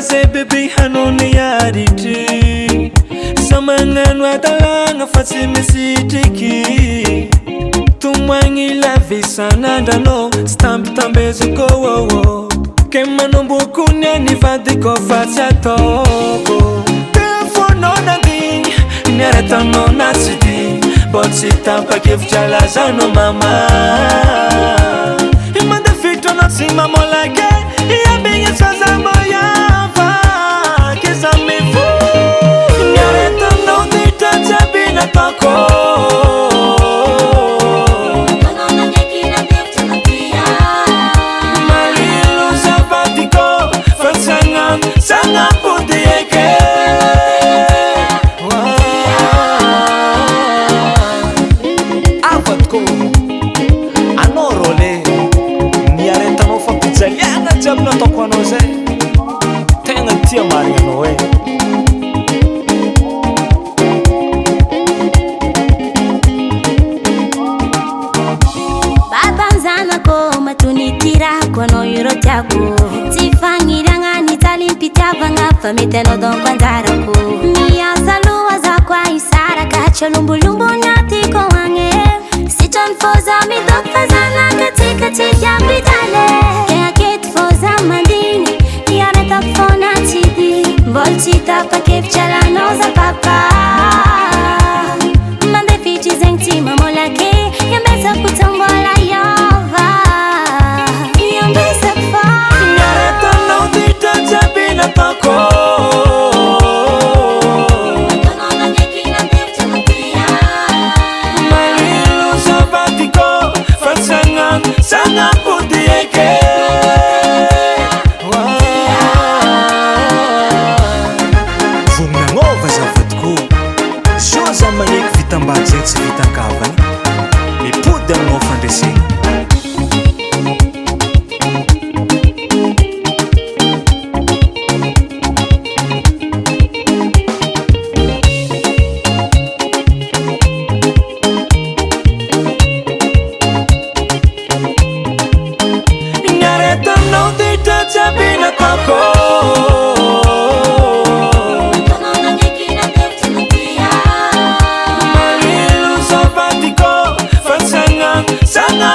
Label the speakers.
Speaker 1: Baby hanoni yaritri Samanganu atalanga fasi misitiki Tumwangi la visa nandano Stamp tambezu go wo wo Kemano bukunya ni vadiko fasi atoko Telefono nadi Nereta no nasidi But sitampa kifchala zano mama Imanda fito na sima molake Iya bingi saza moya Malilo sabatiko Fansangan Sanga putieke Afatko Anorole Niaretano fa pizzaliana Jabna tokwano ze Tenga tia mariano we Kono yuro chako Tifangiranga nitalimpita vanga Famiteno don kwanzarako Mia saluwa za kwa isara Kacho lumbulumbu nyatiko wange Siton foza midok fazana Katika tika pitale Kea kate foza mandini Yareta fona tibi Bolchita pa kefchala noza papa Mande fichi zengti mamolake Yambesa kutongola yova Malilo sabatiko Fansangan Sanga putieke Vognangova zavatiko Zo za magneky vitambady zay tsy vitan-kavany Mipody aminao fandresegna Sabina kako Malilo sabatiko Fansangan Sanga